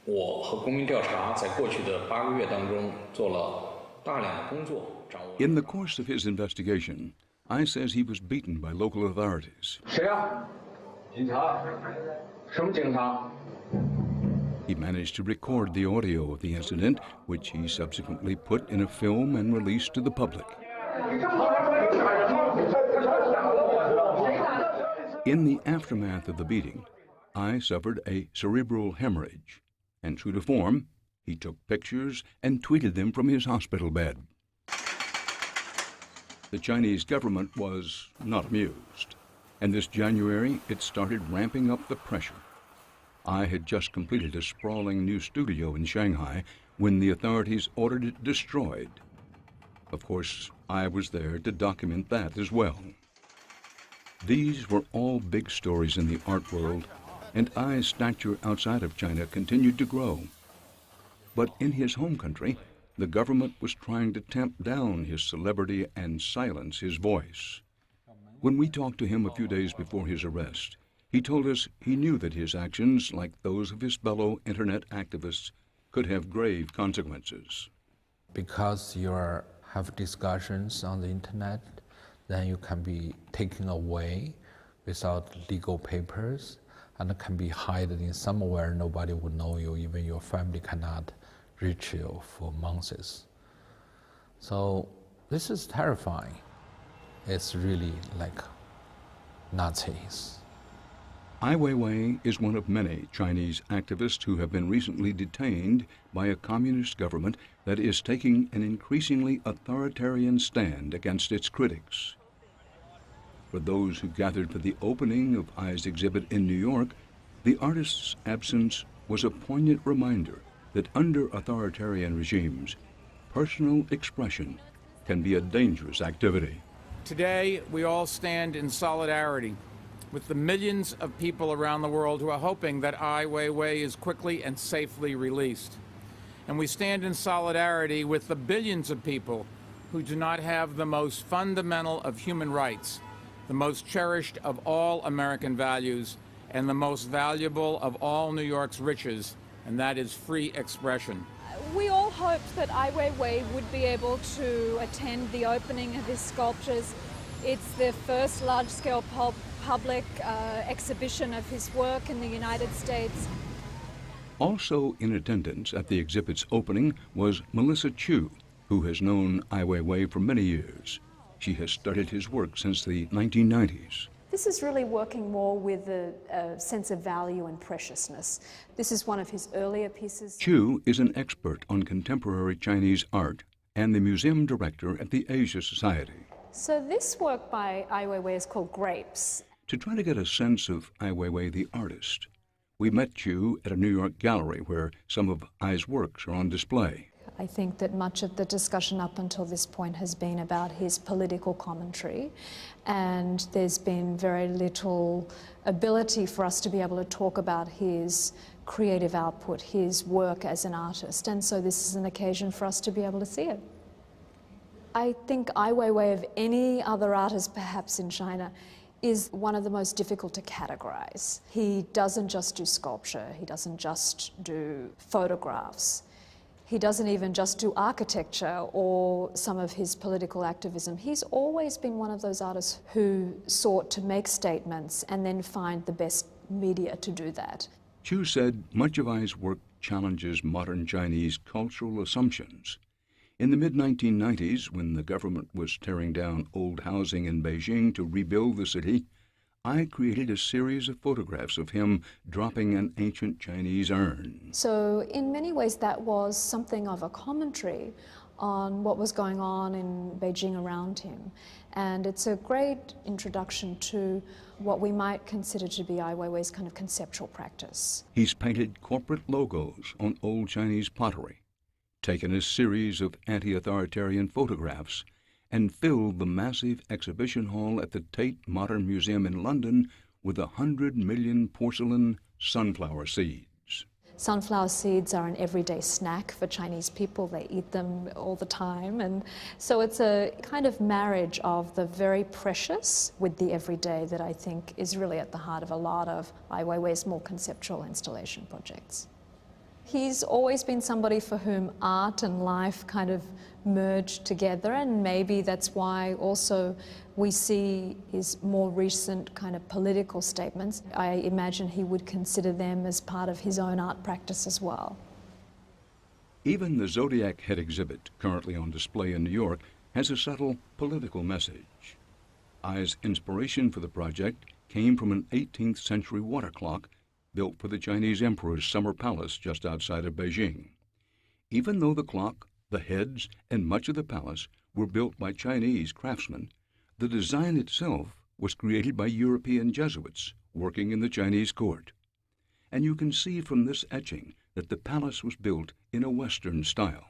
我和公民调查在过去的8个月当中做了大量的工作，掌握。 In the course of his investigation, I says he was beaten by local authorities. 谁啊？警察？什么警察？ He managed to record the audio of the incident, which he subsequently put in a film and released to the public. In the aftermath of the beating, I suffered a cerebral hemorrhage, and true to form, he took pictures and tweeted them from his hospital bed. The Chinese government was not amused, and this January it started ramping up the pressure. I had just completed a sprawling new studio in Shanghai when the authorities ordered it destroyed. Of course, I was there to document that as well. These were all big stories in the art world, and Ai's stature outside of China continued to grow. But in his home country, the government was trying to tamp down his celebrity and silence his voice. When we talked to him a few days before his arrest, he told us he knew that his actions, like those of his fellow internet activists, could have grave consequences. Because you have discussions on the internet, then you can be taken away without legal papers and can be hidden in somewhere nobody would know you, even your family cannot reach you for months. So this is terrifying. It's really like Nazis. Ai Weiwei is one of many Chinese activists who have been recently detained by a communist government that is taking an increasingly authoritarian stand against its critics. For those who gathered for the opening of Ai's exhibit in New York, the artist's absence was a poignant reminder that under authoritarian regimes, personal expression can be a dangerous activity. Today, we all stand in solidarity with the millions of people around the world who are hoping that Ai Weiwei is quickly and safely released. And we stand in solidarity with the billions of people who do not have the most fundamental of human rights, the most cherished of all American values, and the most valuable of all New York's riches, and that is free expression. We all hoped that Ai Weiwei would be able to attend the opening of his sculptures. It's the first large-scale public exhibition of his work in the United States. Also in attendance at the exhibit's opening was Melissa Chu, who has known Ai Weiwei for many years. She has studied his work since the 1990s. This is really working more with a sense of value and preciousness. This is one of his earlier pieces. Chu is an expert on contemporary Chinese art and the museum director at the Asia Society. So this work by Ai Weiwei is called Grapes. To try to get a sense of Ai Weiwei the artist, we met Chu at a New York gallery where some of Ai's works are on display. I think that much of the discussion up until this point has been about his political commentary, and there's been very little ability for us to be able to talk about his creative output, his work as an artist, and so this is an occasion for us to be able to see it. I think Ai Weiwei, of any other artist perhaps in China, is one of the most difficult to categorize. He doesn't just do sculpture, he doesn't just do photographs. He doesn't even just do architecture or some of his political activism. He's always been one of those artists who sought to make statements and then find the best media to do that. Chu said much of Ai's work challenges modern Chinese cultural assumptions. In the mid-1990s, when the government was tearing down old housing in Beijing to rebuild the city, Ai created a series of photographs of him dropping an ancient Chinese urn. So in many ways that was something of a commentary on what was going on in Beijing around him. And it's a great introduction to what we might consider to be Ai Weiwei's kind of conceptual practice. He's painted corporate logos on old Chinese pottery, taken a series of anti-authoritarian photographs, and filled the massive exhibition hall at the Tate Modern Museum in London with 100 million porcelain sunflower seeds. sunflower seeds are an everyday snack for Chinese people. They eat them all the time. And so it's a kind of marriage of the very precious with the everyday that I think is really at the heart of a lot of Ai Weiwei's more conceptual installation projects. He's always been somebody for whom art and life kind of merged together, and maybe that's why also we see his more recent kind of political statements. I imagine he would consider them as part of his own art practice as well. Even the Zodiac head exhibit, currently on display in New York, has a subtle political message. Ai's inspiration for the project came from an 18th century water clock built for the Chinese emperor's summer palace just outside of Beijing. Even though the clock, the heads, and much of the palace were built by Chinese craftsmen, the design itself was created by European Jesuits working in the Chinese court. And you can see from this etching that the palace was built in a Western style.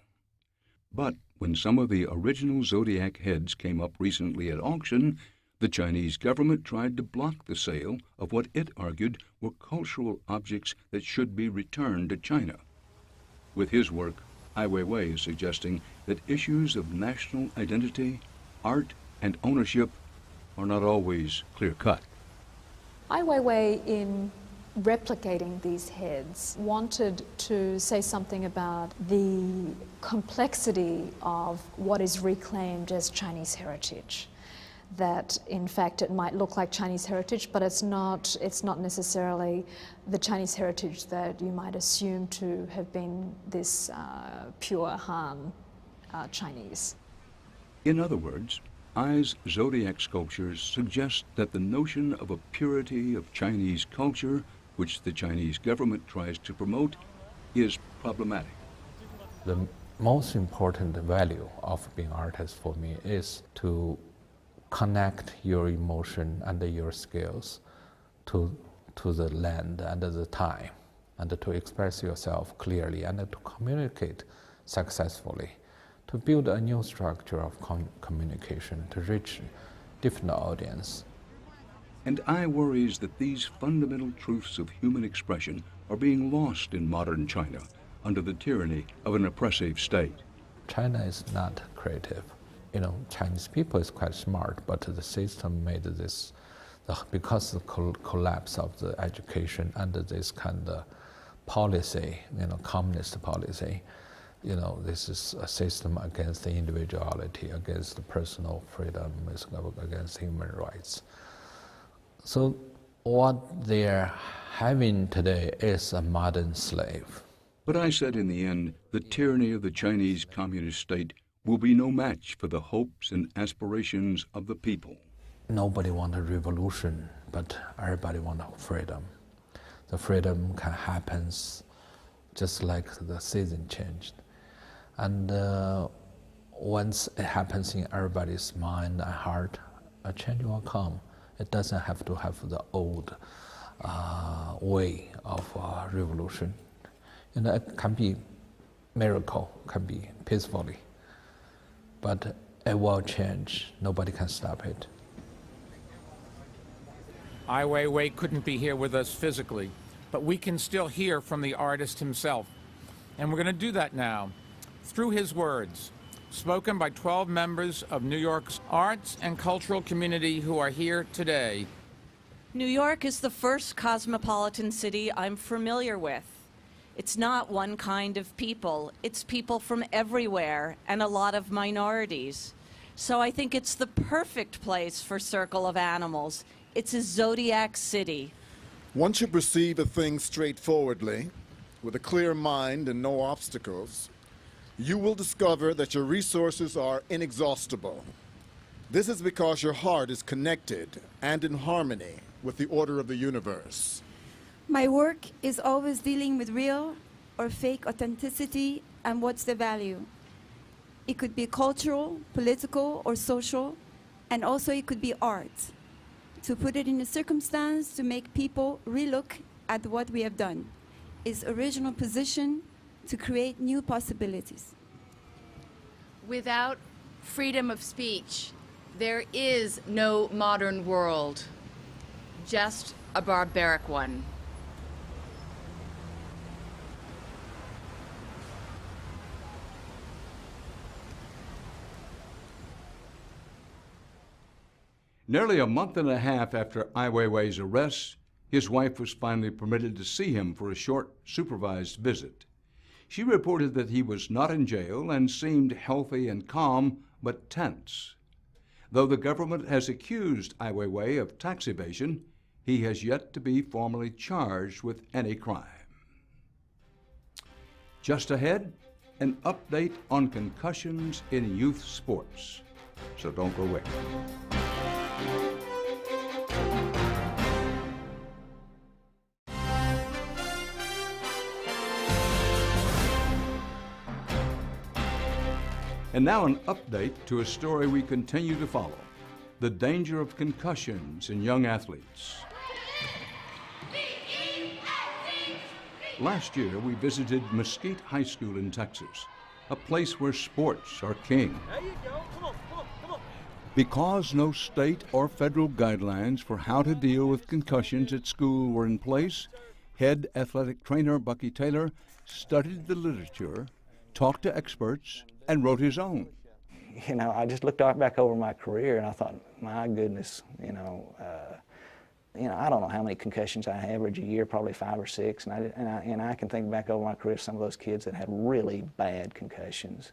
But when some of the original Zodiac heads came up recently at auction, the Chinese government tried to block the sale of what it argued were cultural objects that should be returned to China. With his work, Ai Weiwei is suggesting that issues of national identity, art, and ownership are not always clear-cut. Ai Weiwei, in replicating these heads, wanted to say something about the complexity of what is reclaimed as Chinese heritage. That in fact it might look like Chinese heritage, but it's not necessarily the Chinese heritage that you might assume to have been this pure Han Chinese. In other words, Ai's Zodiac sculptures suggest that the notion of a purity of Chinese culture, which the Chinese government tries to promote, is problematic. The most important value of being an artist for me is to connect your emotion and your skills to the land and the time, and to express yourself clearly and to communicate successfully, to build a new structure of communication to reach different audience. And I worries that these fundamental truths of human expression are being lost in modern China under the tyranny of an oppressive state. China is not creative. You know, Chinese people is quite smart, but the system made this, because of the collapse of the education under this kind of policy, communist policy, this is a system against the individuality, against the personal freedom, against human rights. So what they're having today is a modern slave. But I said in the end, the tyranny of the Chinese communist state will be no match for the hopes and aspirations of the people. Nobody wants a revolution, but everybody wants freedom. The freedom can happen just like the season changed. And once it happens in everybody's mind and heart, a change will come. It doesn't have to have the old way of revolution. It can be miracle, can be peacefully. But it will change. Nobody can stop it. Ai Weiwei couldn't be here with us physically, but we can still hear from the artist himself. And we're going to do that now, through his words, spoken by 12 members of New York's arts and cultural community who are here today. New York is the first cosmopolitan city I'm familiar with. It's not one kind of people. It's people from everywhere and a lot of minorities. So I think it's the perfect place for Circle of Animals. It's a zodiac city. Once you perceive a thing straightforwardly, with a clear mind and no obstacles, you will discover that your resources are inexhaustible. This is because your heart is connected and in harmony with the order of the universe. My work is always dealing with real or fake authenticity and what's the value. It could be cultural, political, or social, and also it could be art. To put it in a circumstance to make people relook at what we have done. Is original position to create new possibilities. Without freedom of speech, there is no modern world, just a barbaric one. Nearly a month and a half after Ai Weiwei's arrest, his wife was finally permitted to see him for a short supervised visit. She reported that he was not in jail and seemed healthy and calm, but tense. Though the government has accused Ai Weiwei of tax evasion, he has yet to be formally charged with any crime. Just ahead, an update on concussions in youth sports. So don't go away. And now an update to a story we continue to follow: the danger of concussions in young athletes. Last year, we visited Mesquite High School in Texas, a place where sports are king. There you go. Come on, come on, come on. Because no state or federal guidelines for how to deal with concussions at school were in place, head athletic trainer Bucky Taylor studied the literature, talked to experts, and wrote his own. You know, I just looked back over my career and I thought, my goodness, I don't know how many concussions I average a year, probably 5 or 6, and I can think back over my career, some of those kids that had really bad concussions.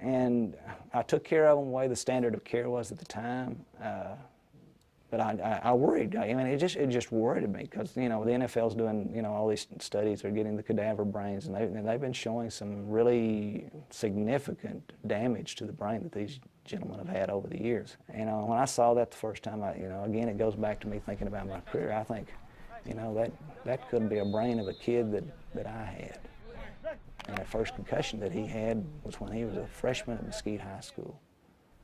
And I took care of them the way the standard of care was at the time, but I worried. I mean, it just worried me because, the NFL's doing, all these studies, they're getting the cadaver brains, and they've been showing some really significant damage to the brain that these gentlemen have had over the years. When I saw that the first time, again, it goes back to me thinking about my career. I think, that could be a brain of a kid that I had. And the first concussion that he had was when he was a freshman at Mesquite High School.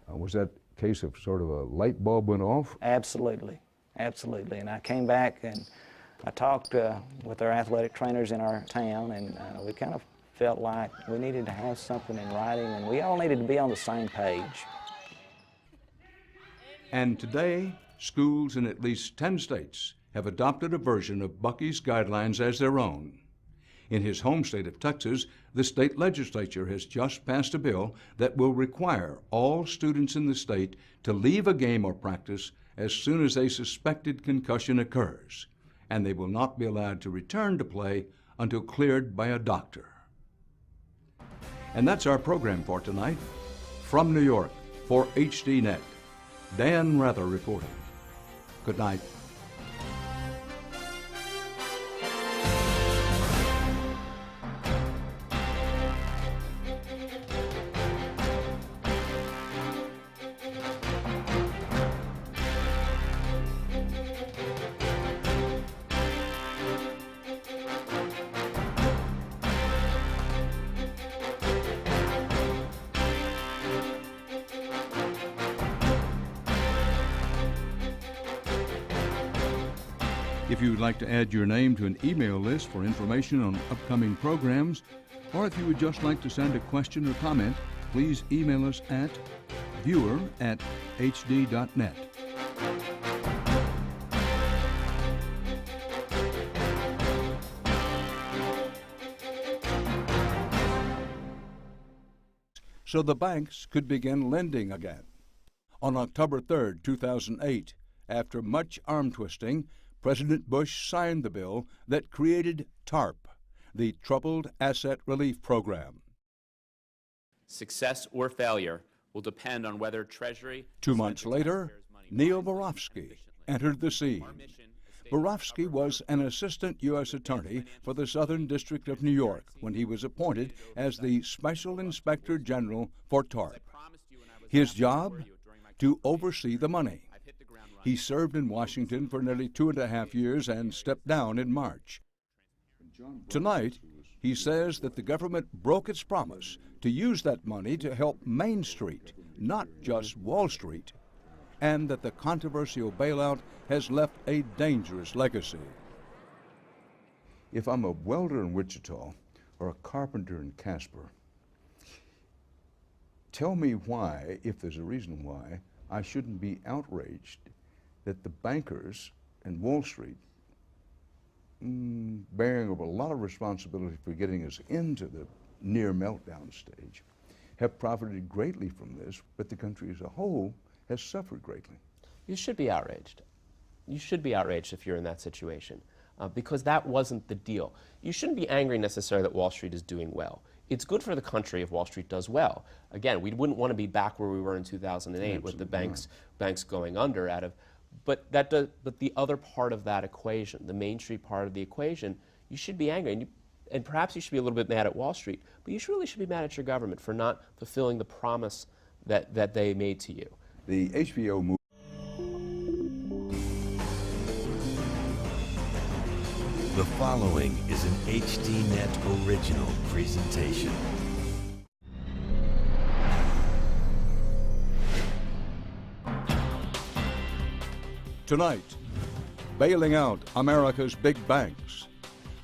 Was that case of sort of a light bulb went off? Absolutely, absolutely. And I came back and I talked with our athletic trainers in our town, and we kind of felt like we needed to have something in writing, and we all needed to be on the same page. And today, schools in at least 10 states have adopted a version of Bucky's guidelines as their own. In his home state of Texas, the state legislature has just passed a bill that will require all students in the state to leave a game or practice as soon as a suspected concussion occurs, and they will not be allowed to return to play until cleared by a doctor. And that's our program for tonight. From New York, for HDNet, Dan Rather reporting. Good night. If you would like to add your name to an email list for information on upcoming programs, or if you would just like to send a question or comment, please email us at viewer@hd.net. So the banks could begin lending again. On October 3rd, 2008, after much arm twisting, President Bush signed the bill that created TARP, the Troubled Asset Relief Program. Success or failure will depend on whether Treasury... 2 months later, Neil Barofsky entered the scene. Barofsky was an assistant U.S. attorney for the Southern District of New York when he was appointed as the Special Inspector General for TARP. His job? To oversee the money. He served in Washington for nearly 2.5 years and stepped down in March. Tonight, he says that the government broke its promise to use that money to help Main Street, not just Wall Street, and that the controversial bailout has left a dangerous legacy. If I'm a welder in Wichita or a carpenter in Casper, tell me why, if there's a reason why, I shouldn't be outraged that the bankers in Wall Street, bearing a lot of responsibility for getting us into the near meltdown stage, have profited greatly from this, but the country as a whole has suffered greatly. You should be outraged. You should be outraged if you're in that situation, because that wasn't the deal. You shouldn't be angry necessarily that Wall Street is doing well. It's good for the country if Wall Street does well. Again, we wouldn't want to be back where we were in 2008 with the banks going under but the other part of that equation, the Main Street part of the equation, you should be angry. And perhaps you should be a little bit mad at Wall Street, but you really should be mad at your government for not fulfilling the promise that they made to you. The HBO movie. The following is an HDNet original presentation. Tonight, bailing out America's big banks.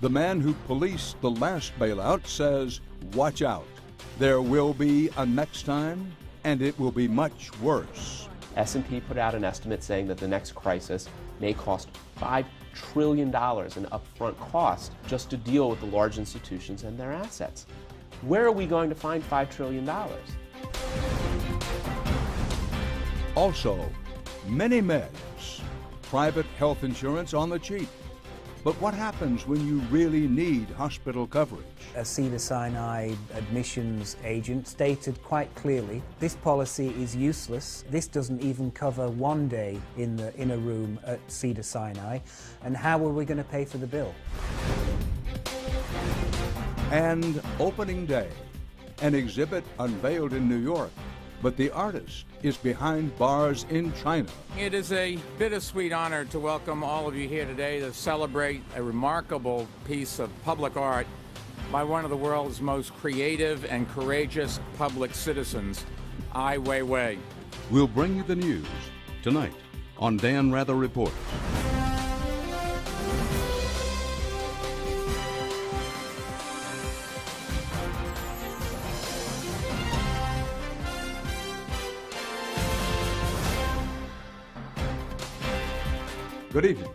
The man who policed the last bailout says, watch out. There will be a next time, and it will be much worse. S&P put out an estimate saying that the next crisis may cost $5 trillion in upfront cost just to deal with the large institutions and their assets. Where are we going to find $5 trillion? Also, many meds, private health insurance on the cheap. But what happens when you really need hospital coverage? A Cedars-Sinai admissions agent stated quite clearly, this policy is useless. This doesn't even cover one day in a room at Cedars-Sinai. And how are we going to pay for the bill? And opening day, an exhibit unveiled in New York. But the artist is behind bars in China. It is a bittersweet honor to welcome all of you here today to celebrate a remarkable piece of public art by one of the world's most creative and courageous public citizens, Ai Weiwei. We'll bring you the news tonight on Dan Rather Reports. Good evening.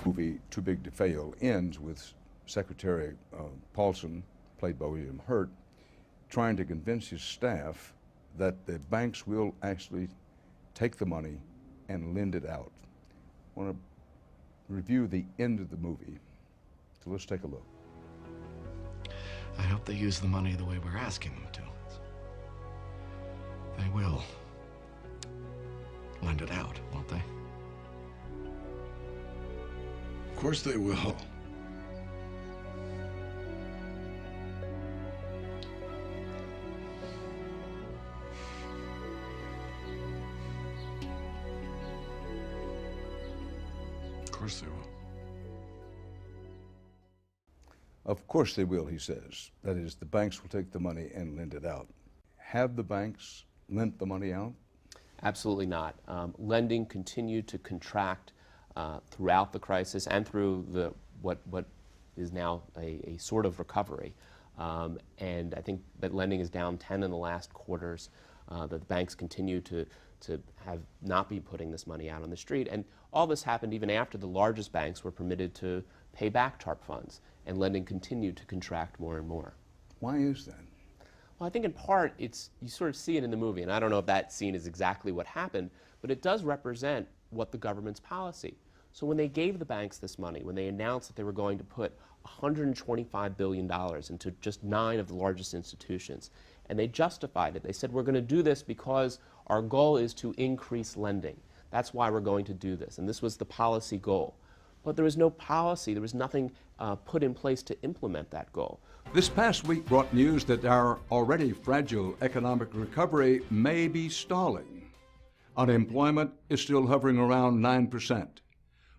Movie Too Big to Fail ends with Secretary Paulson, played by William Hurt, trying to convince his staff that the banks will actually take the money and lend it out. I want to review the end of the movie, so let's take a look. I hope they use the money the way we're asking them to. They will lend it out, won't they? Of course they will. Of course they will. Of course they will, he says. That is, the banks will take the money and lend it out. Have the banks lent the money out? Absolutely not. Lending continued to contract throughout the crisis and through what is now a sort of recovery. And I think that lending is down 10 in the last quarters, that the banks continue to have not be putting this money out on the street. And all this happened even after the largest banks were permitted to pay back TARP funds, and lending continued to contract more and more. Why is that? Well, I think in part you sort of see it in the movie, and I don't know if that scene is exactly what happened, but it does represent what the government's policy. So when they gave the banks this money, when they announced that they were going to put $125 billion into just 9 of the largest institutions, and they justified it. They said, we're going to do this because our goal is to increase lending. That's why we're going to do this. And this was the policy goal. But there was no policy, there was nothing put in place to implement that goal. This past week brought news that our already fragile economic recovery may be stalling. Unemployment is still hovering around 9%.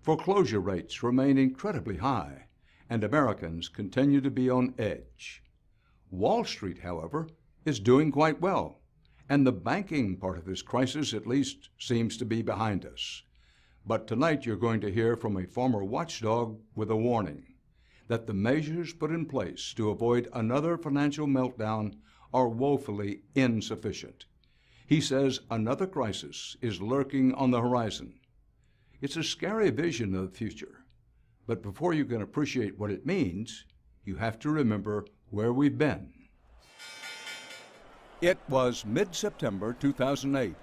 Foreclosure rates remain incredibly high, and Americans continue to be on edge. Wall Street, however, is doing quite well, and the banking part of this crisis at least seems to be behind us. But tonight you're going to hear from a former watchdog with a warning that the measures put in place to avoid another financial meltdown are woefully insufficient. He says another crisis is lurking on the horizon. It's a scary vision of the future, but before you can appreciate what it means, you have to remember where we've been. It was mid-September 2008,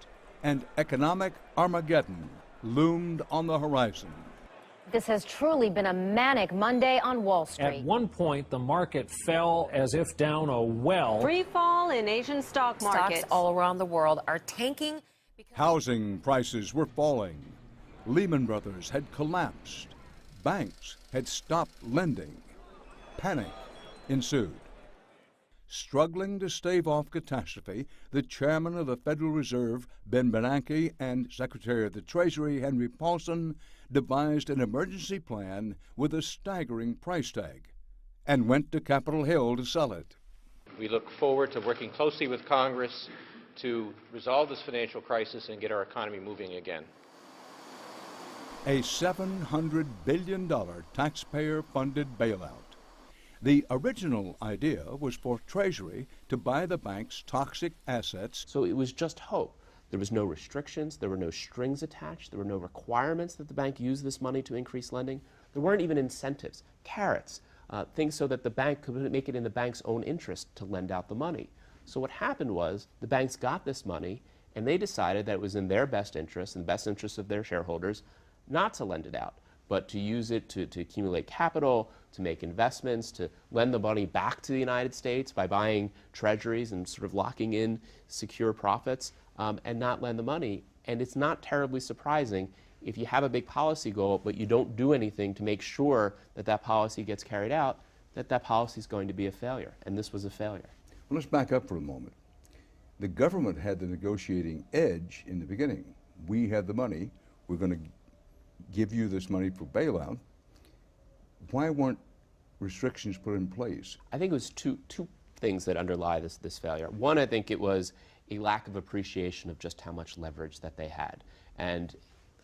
and economic Armageddon loomed on the horizon. This has truly been a manic Monday on Wall Street. At one point, the market fell as if down a well. Free fall in Asian stock markets. Stocks all around the world are tanking. Housing prices were falling. Lehman Brothers had collapsed. Banks had stopped lending. Panic ensued. Struggling to stave off catastrophe, the chairman of the Federal Reserve, Ben Bernanke, and Secretary of the Treasury, Henry Paulson, devised an emergency plan with a staggering price tag and went to Capitol Hill to sell it. We look forward to working closely with Congress to resolve this financial crisis and get our economy moving again. A $700 billion taxpayer-funded bailout. The original idea was for Treasury to buy the bank's toxic assets. So it was just hope. There was no restrictions, there were no strings attached, there were no requirements that the bank use this money to increase lending. There weren't even incentives, carrots, things so that the bank could make it in the bank's own interest to lend out the money. So what happened was the banks got this money and they decided that it was in their best interest, in the best interest of their shareholders, not to lend it out, but to use it to accumulate capital, to make investments, to lend the money back to the United States by buying treasuries and sort of locking in secure profits, and not lend the money. And it's not terribly surprising if you have a big policy goal, but you don't do anything to make sure that that policy gets carried out, that that policy is going to be a failure. And this was a failure. Well, let's back up for a moment. The government had the negotiating edge in the beginning. We had the money. We're going to give you this money for bailout. Why weren't restrictions put in place? I think it was two things that underlie this failure. One, I think it was a lack of appreciation of just how much leverage that they had. And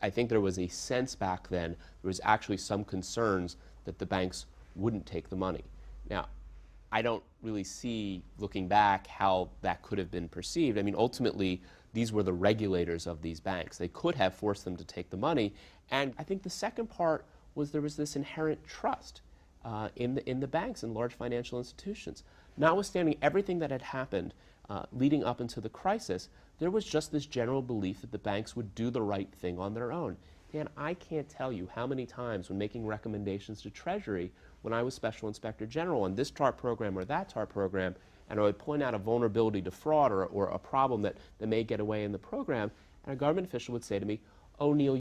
I think there was a sense back then, there was actually some concerns that the banks wouldn't take the money. Now, I don't really see, looking back, how that could have been perceived. I mean, ultimately, these were the regulators of these banks. They could have forced them to take the money. And I think the second part was there was this inherent trust in the banks and large financial institutions. Notwithstanding everything that had happened leading up into the crisis, there was just this general belief that the banks would do the right thing on their own. Dan, I can't tell you how many times when making recommendations to Treasury, when I was Special Inspector General on this TARP program or that TARP program, and I would point out a vulnerability to fraud or a problem that may get away in the program, and a government official would say to me, "Oh, Neil,